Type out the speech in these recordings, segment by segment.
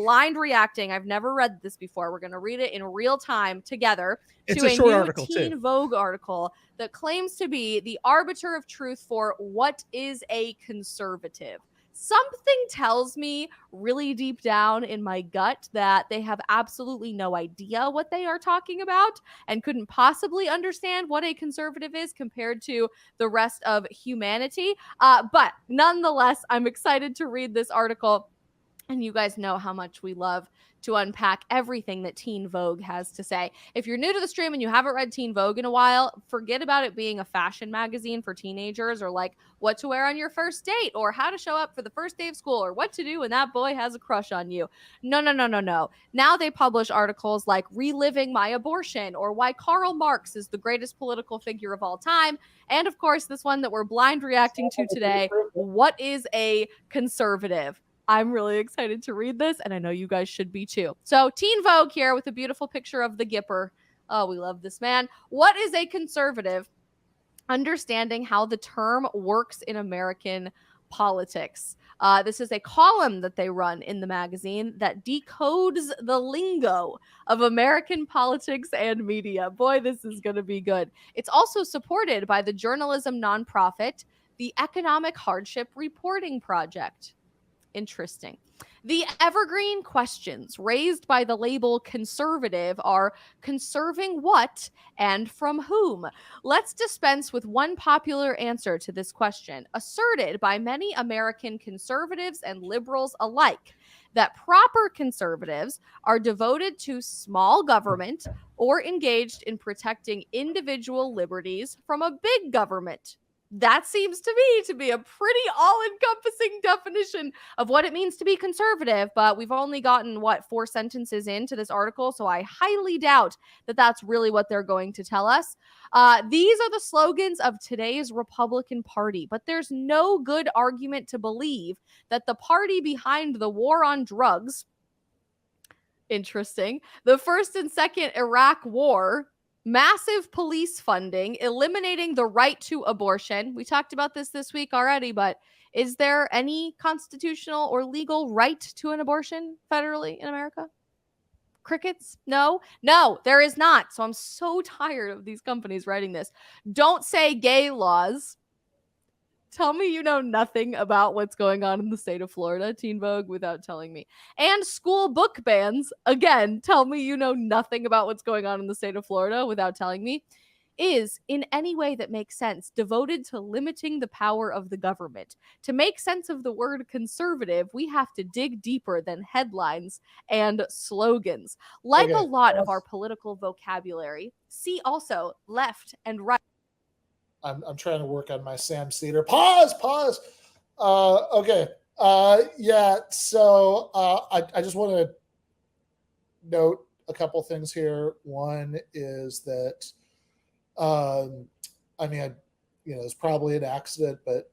blind reacting. I've never read this before. We're going to read it in real time together It's to a short new article, Teen too. Vogue article that claims to be the arbiter of truth for what is a conservative. Something tells me really deep down in my gut that they have absolutely no idea what they are talking about and couldn't possibly understand what a conservative is compared to the rest of humanity. But nonetheless, I'm excited to read this article. And you guys know how much we love to unpack everything that Teen Vogue has to say. If you're new to the stream and you haven't read Teen Vogue in a while, forget about it being a fashion magazine for teenagers, or like what to wear on your first date, or how to show up for the first day of school, or what to do when that boy has a crush on you. No. Now they publish articles like Reliving My Abortion, or Why Karl Marx is the Greatest Political Figure of All Time. And of course, this one that we're blind reacting to today, What is a Conservative? I'm really excited to read this, and I know you guys should be too. So, Teen Vogue here with a beautiful picture of the Gipper. Oh, we love this man. What is a conservative? Understanding how the term works in American politics. This is a column that they run in the magazine that decodes the lingo of American politics and media. Boy, this is going to be good. It's also supported by the journalism nonprofit, the Economic Hardship Reporting Project. Interesting. The evergreen questions raised by the label conservative are conserving what and from whom? Let's dispense with one popular answer to this question, asserted by many American conservatives and liberals alike, that proper conservatives are devoted to small government or engaged in protecting individual liberties from a big government. That seems to me to be a pretty all-encompassing definition of what it means to be conservative, but we've only gotten, 4 sentences into this article, so I highly doubt that that's really what they're going to tell us. These are the slogans of today's Republican Party, but there's no good argument to believe that the party behind the war on drugs, interesting, the first and second Iraq war, massive police funding, eliminating the right to abortion. We talked about this week already, but is there any constitutional or legal right to an abortion federally in America? Crickets? No, there is not. So I'm so tired of these companies writing this. Don't say gay laws. Tell me you know nothing about what's going on in the state of Florida, Teen Vogue, without telling me. And school book bans, again, tell me you know nothing about what's going on in the state of Florida without telling me, is in any way that makes sense devoted to limiting the power of the government. To make sense of the word conservative, we have to dig deeper than headlines and slogans. Like a lot of our political vocabulary, see also left and right. I'm trying to work on my Sam Cedar. Pause. Okay. Yeah. So I just want to note a couple things here. One is that, it's probably an accident, but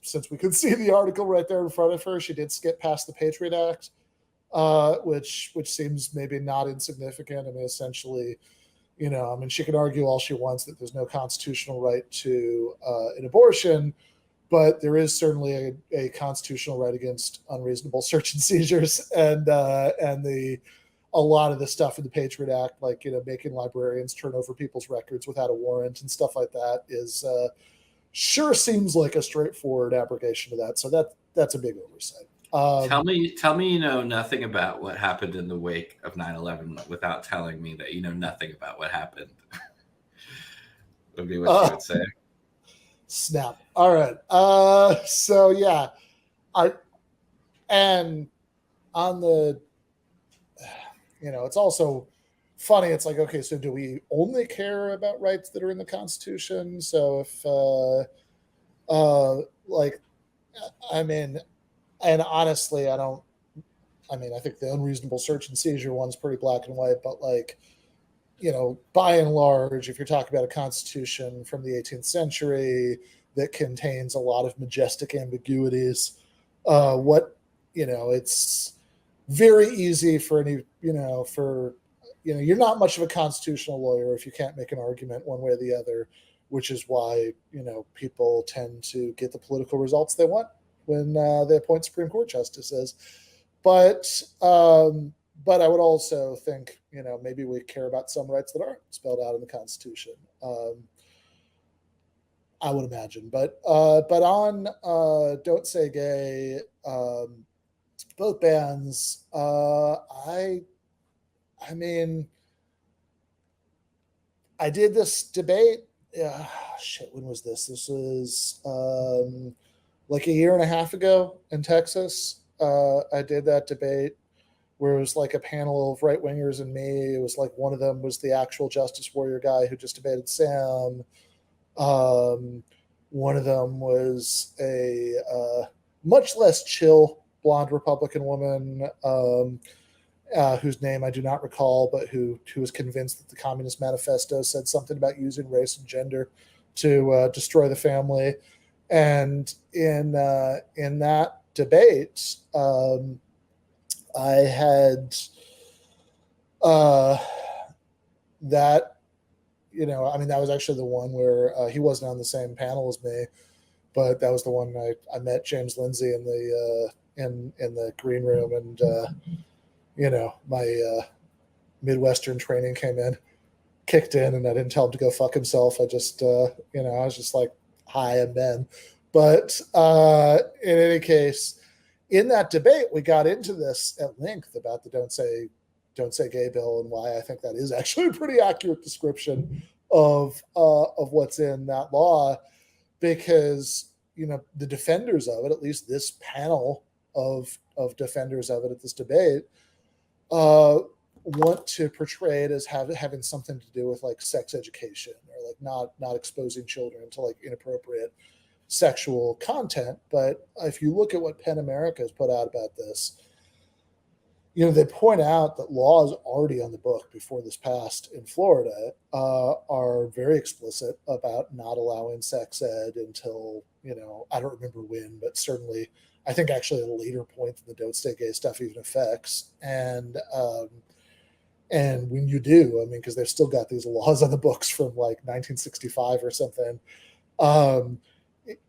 since we could see the article right there in front of her, she did skip past the Patriot Act, which seems maybe not insignificant. I mean, essentially, she can argue all she wants that there's no constitutional right to an abortion, but there is certainly a constitutional right against unreasonable search and seizures, and a lot of the stuff in the Patriot Act, like making librarians turn over people's records without a warrant and stuff like that, is sure seems like a straightforward abrogation of that. So that's a big oversight. Tell me you know nothing about what happened in the wake of 9/11 without telling me that you know nothing about what happened. Would be what you would say. Snap. All right. So yeah, and on the, it's also funny. It's like, okay, so do we only care about rights that are in the Constitution? So if, and honestly, I think the unreasonable search and seizure one's pretty black and white, but by and large, if you're talking about a constitution from the 18th century that contains a lot of majestic ambiguities, it's very easy for any, you're not much of a constitutional lawyer if you can't make an argument one way or the other, which is why, people tend to get the political results they want when they appoint Supreme Court justices. but I would also think, maybe we care about some rights that aren't spelled out in the Constitution. I would imagine, but on Don't Say Gay, both bands, I mean, I did this debate. When was this? This was like a year and a half ago in Texas. I did that debate where it was like a panel of right wingers and me. It was like one of them was the actual Justice Warrior guy who just debated Sam. One of them was a much less chill blonde Republican woman whose name I do not recall, but who was convinced that the Communist Manifesto said something about using race and gender to destroy the family. And in that debate, I had that. That was actually the one where he wasn't on the same panel as me, but that was the one I met James Lindsay in the green room, and my Midwestern training kicked in, and I didn't tell him to go fuck himself. I just I was just like, "Hi, I'm Ben." But in any case, in that debate, we got into this at length about the Don't Say Gay bill and why I think that is actually a pretty accurate description of what's in that law, because the defenders of it, at least this panel of defenders of it at this debate, want to portray it as having something to do with like sex education, or like not exposing children to like inappropriate sexual content. But if you look at what PEN America has put out about this, they point out that laws already on the book before this passed in Florida are very explicit about not allowing sex ed until, I don't remember when, but certainly I think actually at a later point than the Don't Stay Gay stuff even affects. And when you do, because they've still got these laws on the books from like 1965 or something,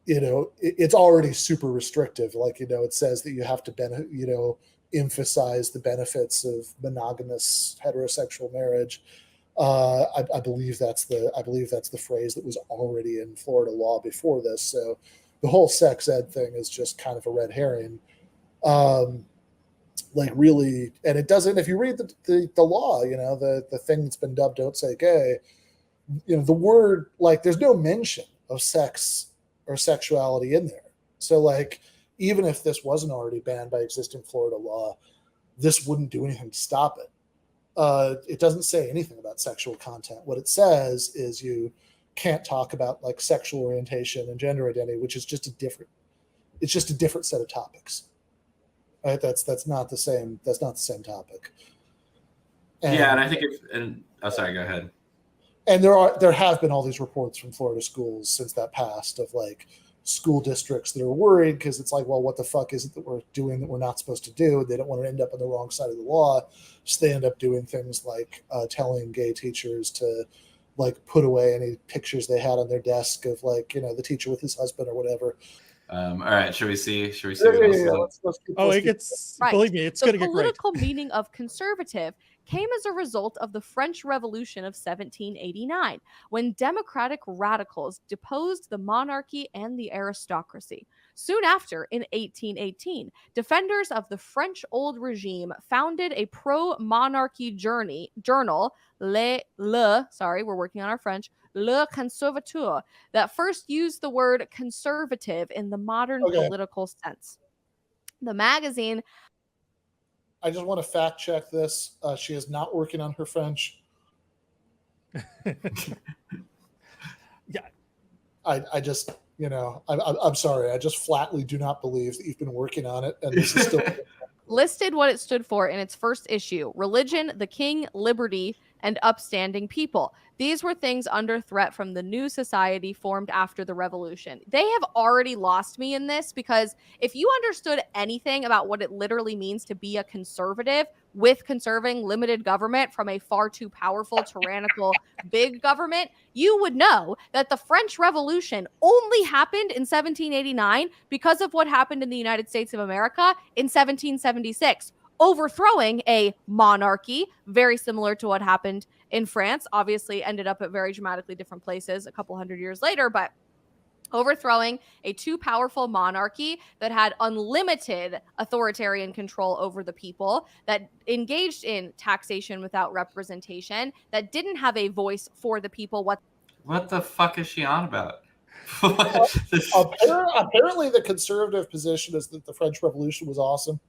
it's already super restrictive. Like, it says that you have to emphasize the benefits of monogamous heterosexual marriage. I believe that's the phrase that was already in Florida law before this. So the whole sex ed thing is just kind of a red herring. Really, and it doesn't. If you read the law, the thing that's been dubbed "Don't Say Gay," the word, like, there's no mention of sex or sexuality in there. So like, even if this wasn't already banned by existing Florida law, this wouldn't do anything to stop it. It doesn't say anything about sexual content. What it says is you can't talk about like sexual orientation and gender identity, which is just a different set of topics. Right? That's not the same topic. And I think sorry, go ahead. And there have been all these reports from Florida schools since that passed of like school districts that are worried because it's like, well, what the fuck is it that we're doing that we're not supposed to do? They don't want to end up on the wrong side of the law. So they end up doing things like telling gay teachers to like put away any pictures they had on their desk of like, the teacher with his husband or whatever. All right. Should we see? Let's it gets, right. Believe me, it's going to get great. The political meaning of conservative came as a result of the French Revolution of 1789, when democratic radicals deposed the monarchy and the aristocracy. Soon after, in 1818, defenders of the French old regime founded a pro-monarchy journal, we're working on our French, Le Conservateur, that first used the word conservative in the modern political sense. The magazine... I just want to fact check this. She is not working on her French. Yeah. I just, I'm sorry. I just flatly do not believe that you've been working on it. And this is still listed what it stood for in its first issue: religion, the king, liberty, and upstanding people. These were things under threat from the new society formed after the revolution. They have already lost me in this, because if you understood anything about what it literally means to be a conservative, with conserving limited government from a far too powerful, tyrannical, big government, you would know that the French Revolution only happened in 1789 because of what happened in the United States of America in 1776, overthrowing a monarchy, very similar to what happened in France. Obviously, ended up at very dramatically different places a couple hundred years later, but overthrowing a too powerful monarchy that had unlimited authoritarian control over the people, that engaged in taxation without representation, that didn't have a voice for the people. What the fuck is she on about? Apparently, the conservative position is that the French Revolution was awesome.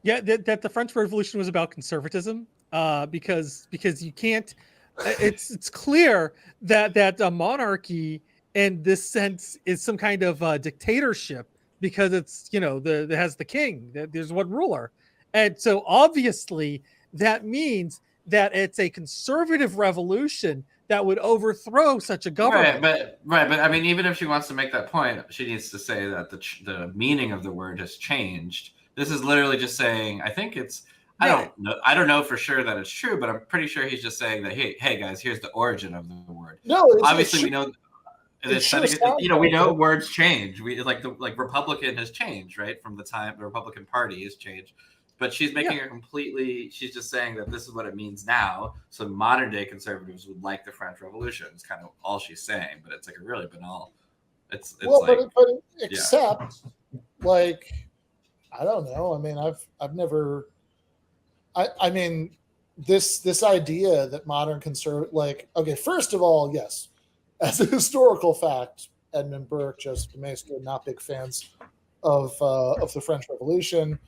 Yeah, that the French Revolution was about conservatism, because you can't. It's clear that a monarchy in this sense is some kind of dictatorship, because it's, it has the king. There's one ruler, and so obviously that means that it's a conservative revolution that would overthrow such a government. Right, but I mean, even if she wants to make that point, she needs to say that the meaning of the word has changed. This is literally just saying, I think it's, I don't know for sure that it's true, but I'm pretty sure he's just saying that, hey guys, here's the origin of the word. No, obviously we know. We know words change. We like Republican has changed, right? From the time the Republican Party has changed, but she's making it completely. She's just saying that this is what it means now. So modern day conservatives would like the French Revolution. It's kind of all she's saying, but it's like a really banal. It's well, like, but except like, I don't know. I mean, I've never. I mean, this idea that modern conservative, like, okay, first of all, yes. As a historical fact, Edmund Burke, Joseph de Maistre, not big fans of the French Revolution.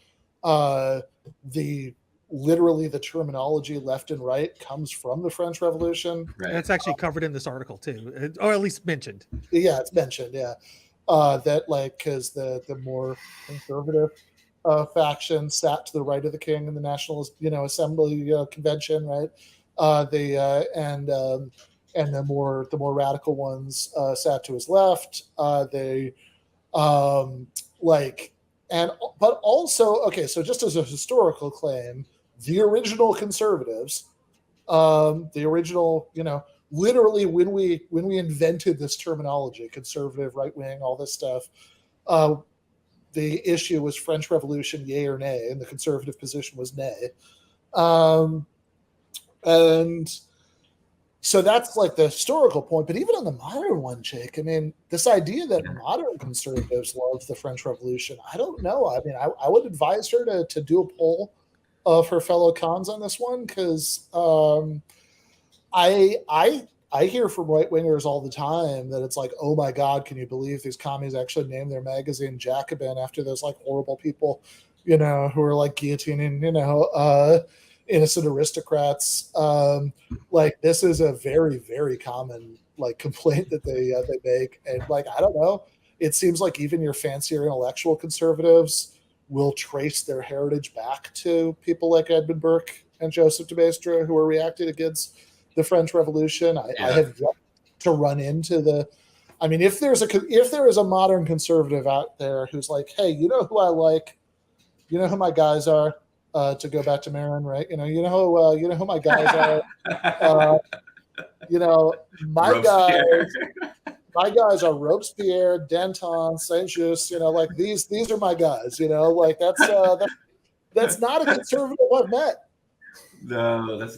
Literally the terminology left and right comes from the French Revolution. Right. That's actually covered in this article too, or at least mentioned. Yeah, it's mentioned. Yeah, that because the more conservative faction sat to the right of the king in the National Assembly convention, right? And the more radical ones sat to his left. But also, okay, so just as a historical claim, the original conservatives, literally when we invented this terminology, conservative, right wing, all this stuff, the issue was French Revolution, yay or nay, and the conservative position was nay, and. So that's like the historical point. But even on the modern one, Jake, I mean, this idea that modern conservatives love the French Revolution, I don't know. I mean, I would advise her to do a poll of her fellow cons on this one, because I hear from right-wingers all the time that it's like, oh my God, can you believe these commies actually named their magazine Jacobin after those like horrible people, who are like guillotining, innocent aristocrats. Like, this is a very, very common like complaint that they make, and like, I don't know, it seems like even your fancier intellectual conservatives will trace their heritage back to people like Edmund Burke and Joseph de Maistre, who are reacting against the French Revolution. I have yet to run into the. I mean, if there is a modern conservative out there who's like, hey, you know who I like, you know who my guys are. To go back to Marin, right? You know who my guys are. My guys are Robespierre, Danton, Saint-Just. Like these are my guys. Like that's not a conservative I've met. No, that's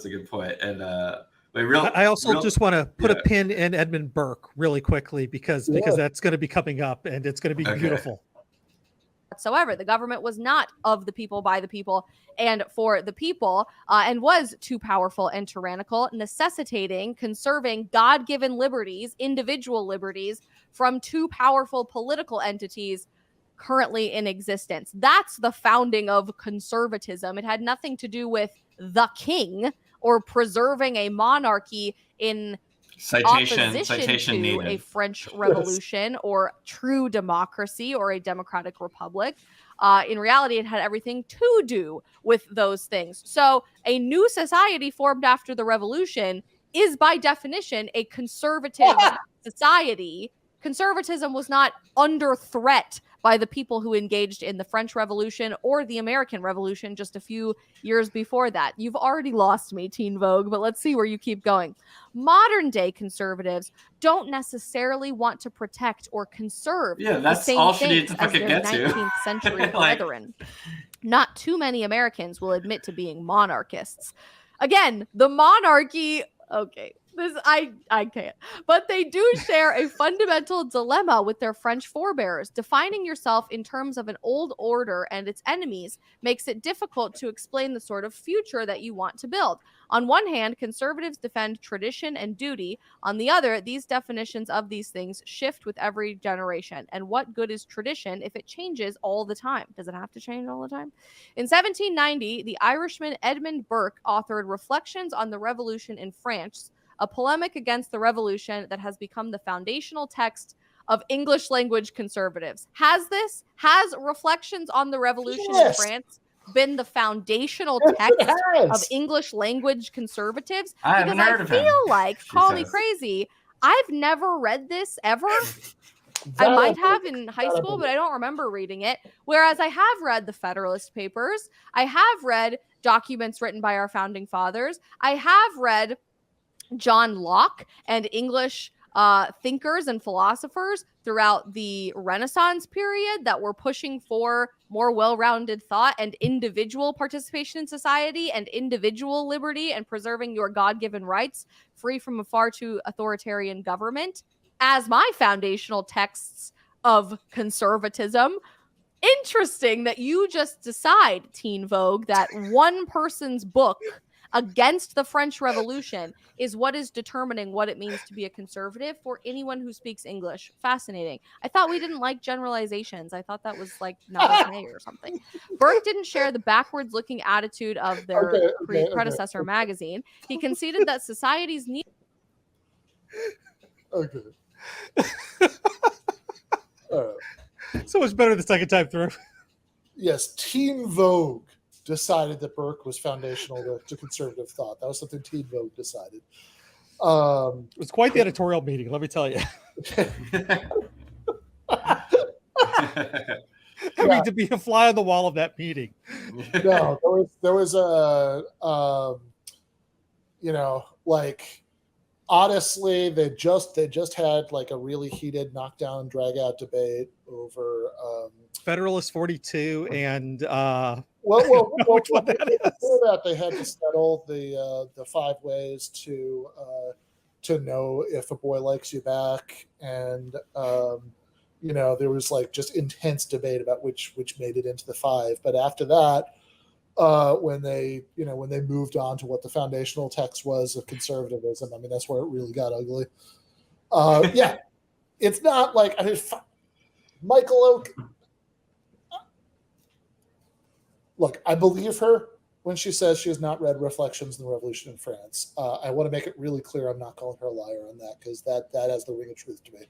a good point. And I also just want to put a pin in Edmund Burke really quickly because that's going to be coming up and it's going to be beautiful. Whatsoever. The government was not of the people, by the people, and for the people, and was too powerful and tyrannical, necessitating conserving God-given liberties, individual liberties, from too powerful political entities currently in existence. That's the founding of conservatism. It had nothing to do with the king or preserving a monarchy in citation to needed. A French Revolution or true democracy or a democratic republic. In reality, it had everything to do with those things. So a new society formed after the revolution is by definition a conservative society. Conservatism was not under threat by the people who engaged in the French Revolution or the American Revolution just a few years before that. You've already lost me, Teen Vogue, but let's see where you keep going. Modern day conservatives don't necessarily want to protect or conserve the same all she things needs to as their get 19th century brethren. Not too many Americans will admit to being monarchists. Again, the monarchy, okay, this I can't. But they do share a fundamental dilemma with their French forebears. Defining yourself in terms of an old order and its enemies makes it difficult to explain the sort of future that you want to build. On one hand, conservatives defend tradition and duty. On the other, these definitions of these things shift with every generation. And what good is tradition if it changes all the time? Does it have to change all the time? In 1790, the Irishman Edmund Burke authored Reflections on the Revolution in France, a polemic against the revolution that has become the foundational text of English language conservatives. Has Reflections on the Revolution in France been the foundational text of English language conservatives? I haven't heard of him. I feel like, call me crazy, I've never read this ever. I might have in high school, but I don't remember reading it. Whereas I have read the Federalist Papers. I have read documents written by our founding fathers. I have read John Locke and English thinkers and philosophers throughout the Renaissance period that were pushing for more well-rounded thought and individual participation in society and individual liberty and preserving your God-given rights free from a far too authoritarian government as my foundational texts of conservatism. Interesting that you just decide, Teen Vogue, that one person's book against the French Revolution is what is determining what it means to be a conservative for anyone who speaks English. Fascinating. I thought we didn't like generalizations. I thought that was like not okay or something. Burke didn't share the backwards looking attitude of their predecessor magazine. He conceded that society's need. Okay. So much better the second time through. Yes, Teen Vogue decided that Burke was foundational to conservative thought. That was something Teen Vogue decided. It was quite the editorial meeting, let me tell you. I mean, to be a fly on the wall of that meeting. No, there was a like, honestly, they just had like a really heated knockdown drag out debate over Federalist 42 and which one that is. Before that, they had to settle the 5 ways to know if a boy likes you back, and there was like just intense debate about which made it into the 5. But after that, when they moved on to what the foundational text was of conservatism, I mean, that's where it really got ugly. Yeah, it's not like, I mean, Michael Oak. Look, I believe her when she says she has not read Reflections on the Revolution in France. I want to make it really clear I'm not calling her a liar on that, because that has the ring of truth to me.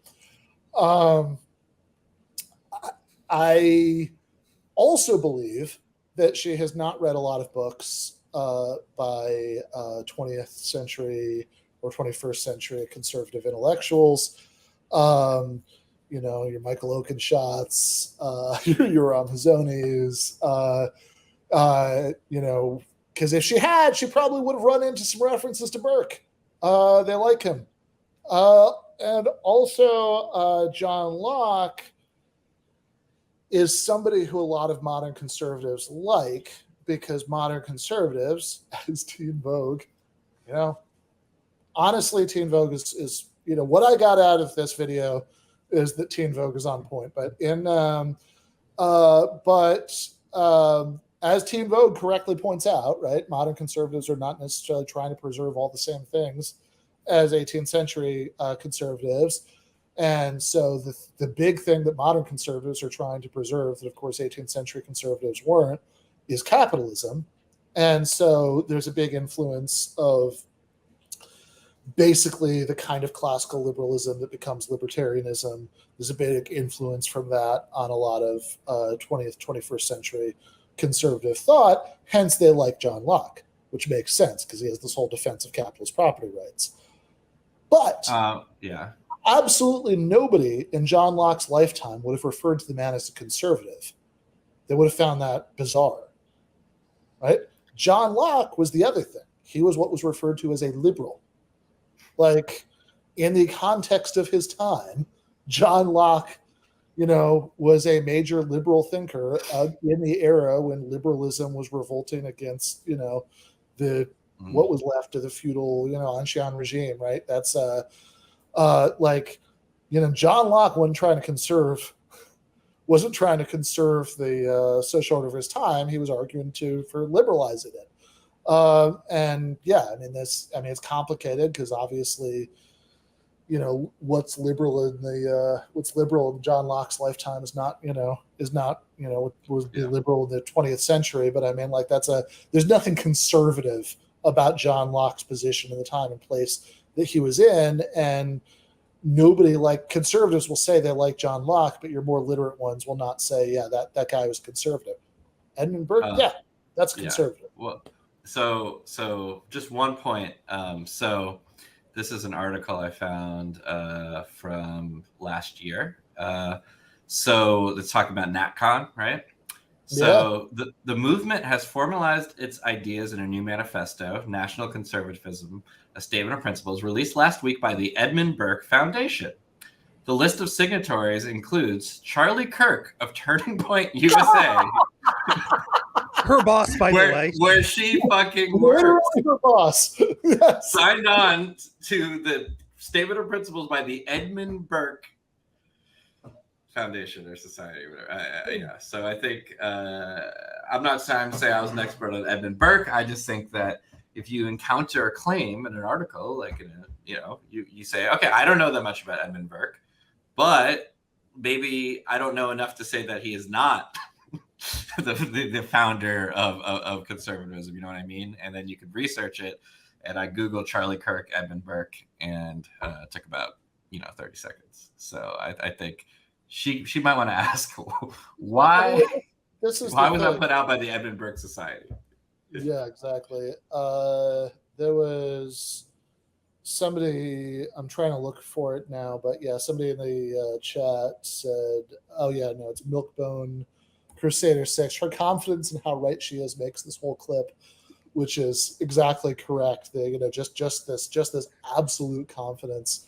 I also believe that she has not read a lot of books by 20th century or 21st century conservative intellectuals. Your Michael Oakenshots, your Hazzonis, because if she had, she probably would have run into some references to Burke. They like him. And also John Locke is somebody who a lot of modern conservatives like, because modern conservatives, as Teen Vogue, honestly, Teen Vogue is what I got out of this video is that Teen Vogue is on point. But as Teen Vogue correctly points out, right, modern conservatives are not necessarily trying to preserve all the same things as 18th century conservatives. And so the big thing that modern conservatives are trying to preserve, that of course 18th century conservatives weren't, is capitalism. And so there's a big influence of basically the kind of classical liberalism that becomes libertarianism. There's a big influence from that on a lot of 20th, 21st century conservative thought. Hence, they like John Locke, which makes sense because he has this whole defense of capitalist property rights. But yeah, absolutely nobody in John Locke's lifetime would have referred to the man as a conservative. They would have found that bizarre, right? John Locke was the other thing. He was what was referred to as a liberal. Like, in the context of his time, John Locke, was a major liberal thinker in the era when liberalism was revolting against, the what was left of the feudal, ancien regime, right? That's John Locke wasn't trying to conserve the social order of his time. He was arguing for liberalizing it. It's complicated because obviously, what's liberal in John Locke's lifetime is not what was liberal in the 20th century. But I mean, like, there's nothing conservative about John Locke's position in the time and place that he was in. And nobody, like, conservatives will say they like John Locke, but your more literate ones will not say, yeah, that guy was conservative. Edmund Burke, that's conservative. Well, so just one point. So this is an article I found from last year. So let's talk about NatCon, right? So the movement has formalized its ideas in a new manifesto, National Conservatism, a statement of principles, released last week by the Edmund Burke Foundation. The list of signatories includes Charlie Kirk of Turning Point USA. Her boss, by the way. Where she fucking works. Her boss. Yes. Signed on to the statement of principles by the Edmund Burke Foundation or Society, or whatever. So I think I'm not trying to say I was an expert on Edmund Burke. I just think that if you encounter a claim in an article, like you say, okay, I don't know that much about Edmund Burke, but maybe I don't know enough to say that he is not the founder of conservatism. You know what I mean? And then you could research it. And I Googled Charlie Kirk, Edmund Burke, and took about 30 seconds. So I think she might want to ask why was that put out by the Edmund Burke Society? Yeah, exactly. There was somebody, I'm trying to look for it now, but yeah, somebody in the chat said, it's Milkbone Crusader 6. Her confidence in how right she is makes this whole clip, which is exactly correct. Just this absolute confidence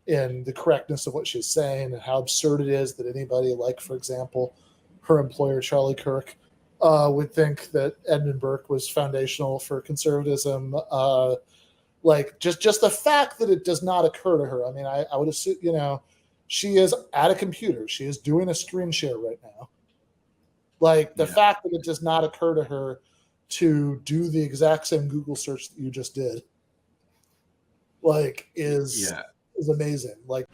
in the correctness of what she's saying and how absurd it is that anybody, like, for example, her employer, Charlie Kirk, would think that Edmund Burke was foundational for conservatism. Just the fact that it does not occur to her. I mean, I would assume, she is at a computer. She is doing a screen share right now. Like, the fact that it does not occur to her to do the exact same Google search that you just did, like, is amazing. Like,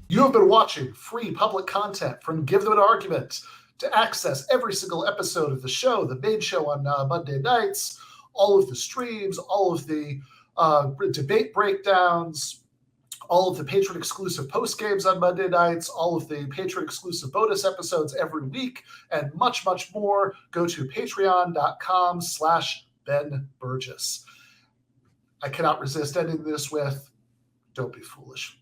you have been watching free public content from Give Them an Argument. To access every single episode of the show, the main show on Monday nights, all of the streams, all of the debate breakdowns, all of the patron-exclusive postgames on Monday nights, all of the patron-exclusive bonus episodes every week, and much, much more, go to patreon.com/Ben Burgis. I cannot resist ending this with, don't be foolish.